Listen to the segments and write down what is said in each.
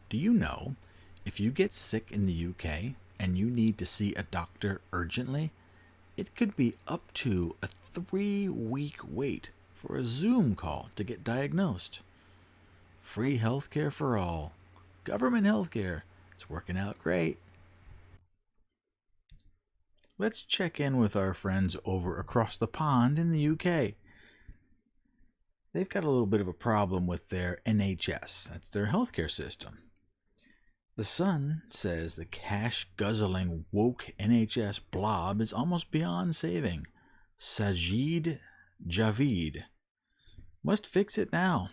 Do you know if you get sick in the UK and you need to see a doctor urgently, it could be up to a 3-week wait for a Zoom call to get diagnosed? Free healthcare for all. Government healthcare. It's working out great. Let's check in with our friends over across the pond in the UK. They've got a little bit of a problem with their NHS. That's their healthcare system. The Sun says the cash-guzzling woke NHS blob is almost beyond saving. Javid must fix it now.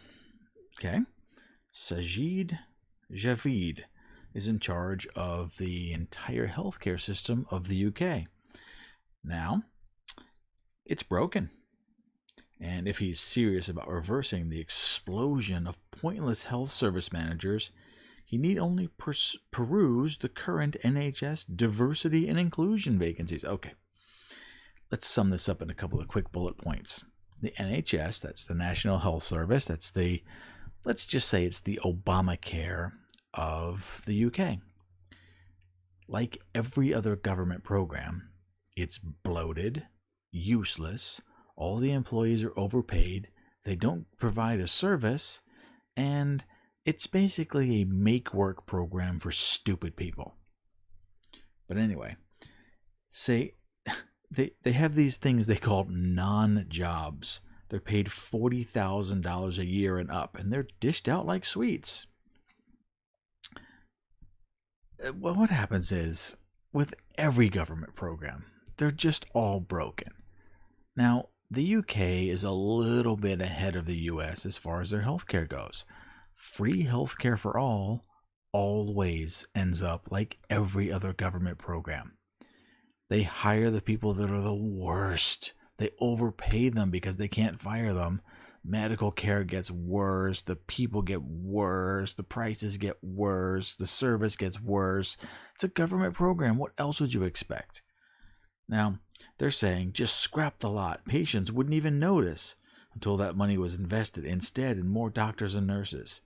Okay. Javid is in charge of the entire healthcare system of the UK. Now, it's broken. And if he's serious about reversing the explosion of pointless health service managers, he need only peruse the current NHS diversity and inclusion vacancies. Okay, let's sum this up in a couple of quick bullet points. The NHS, that's the National Health Service, let's just say it's the Obamacare of the UK. Like every other government program, it's bloated, useless, all the employees are overpaid, they don't provide a service, and it's basically a make-work program for stupid people. But anyway, say they have these things they call non-jobs. They're paid $40,000 a year and up, and they're dished out like sweets. Well, what happens is, with every government program, they're just all broken. Now, the UK is a little bit ahead of the US as far as their healthcare goes. Free healthcare for all always ends up like every other government program. They hire the people that are the worst. They overpay them because they can't fire them. Medical care gets worse. The people get worse. The prices get worse. The service gets worse. It's a government program. What else would you expect? Now, they're saying just scrap the lot. Patients wouldn't even notice until that money was invested instead in more doctors and nurses.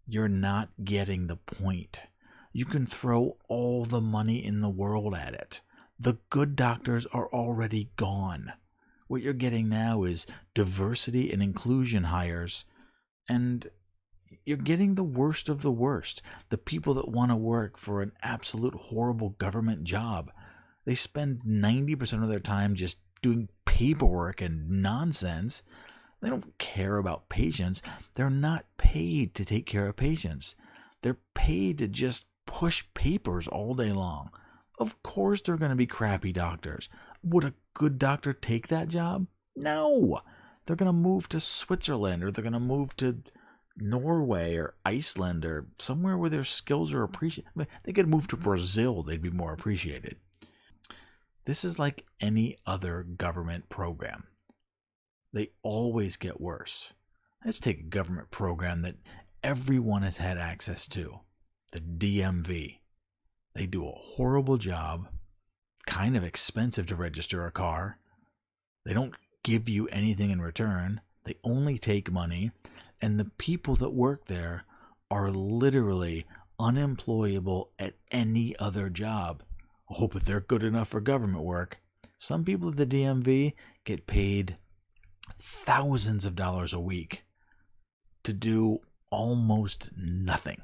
You're not getting the point. You can throw all the money in the world at it. The good doctors are already gone. What you're getting now is diversity and inclusion hires, and you're getting the worst of the worst. The people that want to work for an absolute horrible government job. They spend 90% of their time just doing paperwork and nonsense. They don't care about patients. They're not paid to take care of patients. They're paid to just push papers all day long. Of course they're going to be crappy doctors. Would a good doctor take that job? No. They're going to move to Switzerland, or they're going to move to Norway or Iceland or somewhere where their skills are appreciated. They could move to Brazil. They'd be more appreciated. This is like any other government program. They always get worse. Let's take a government program that everyone has had access to, the DMV. They do a horrible job, kind of expensive to register a car. They don't give you anything in return. They only take money, and the people that work there are literally unemployable at any other job. Oh, but they're good enough for government work. Some people at the DMV get paid thousands of dollars a week to do almost nothing.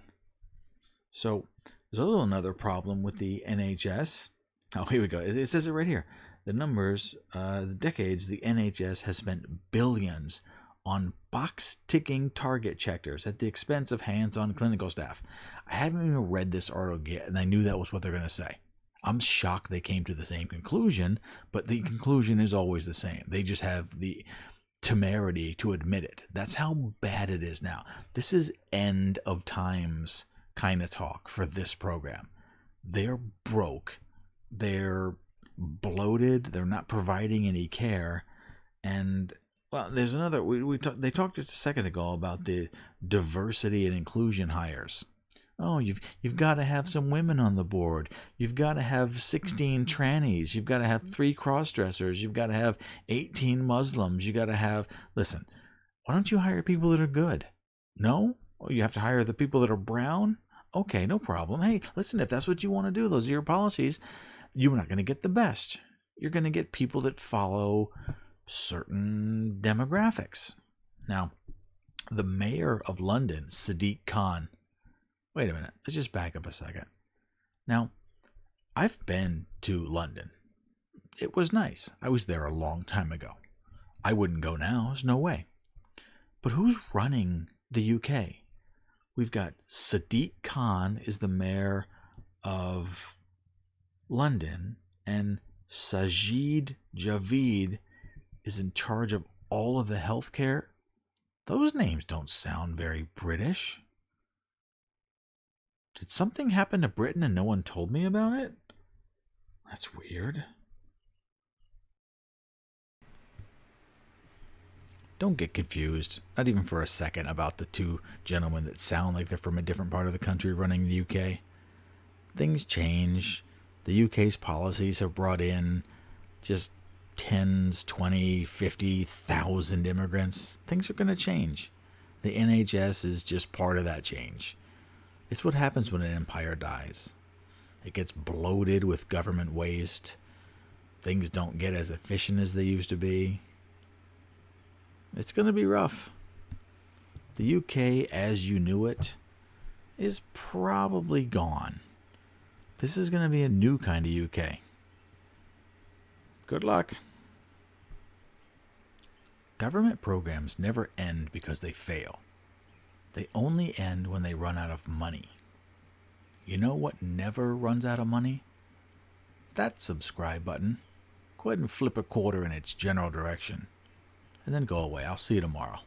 So there's also another problem with the NHS. Oh, here we go. It says it right here. The numbers, the decades, the NHS has spent billions on box-ticking target checkers at the expense of hands-on clinical staff. I haven't even read this article yet, and I knew that was what they're going to say. I'm shocked they came to the same conclusion, but the conclusion is always the same. They just have the temerity to admit it. That's how bad it is now. This is end of times kind of talk for this program. They're broke. They're bloated. They're not providing any care. And, well, there's another. They talked just a second ago about the diversity and inclusion hires. Oh, you've got to have some women on the board. You've got to have 16 trannies. You've got to have 3 cross-dressers. You've got to have 18 Muslims. You got to have... Listen, why don't you hire people that are good? No? Oh, you have to hire the people that are brown? Okay, no problem. Hey, listen, if that's what you want to do, those are your policies. You're not going to get the best. You're going to get people that follow certain demographics. Now, the mayor of London, Sadiq Khan. Wait a minute. Let's just back up a second. Now, I've been to London. It was nice. I was there a long time ago. I wouldn't go now. There's no way. But who's running the UK? We've got Sadiq Khan is the mayor of London, and Javid is in charge of all of the healthcare. Those names don't sound very British. Did something happen to Britain and no one told me about it? That's weird. Don't get confused, not even for a second, about the two gentlemen that sound like they're from a different part of the country running the UK. Things change. The UK's policies have brought in just tens, 20, 50,000 immigrants. Things are going to change. The NHS is just part of that change. It's what happens when an empire dies. It gets bloated with government waste. Things don't get as efficient as they used to be. It's going to be rough. The UK as you knew it is probably gone. This is going to be a new kind of UK. Good luck. Government programs never end because they fail. They only end when they run out of money. You know what never runs out of money? That subscribe button. Go ahead and flip a quarter in its general direction. And then go away. I'll see you tomorrow.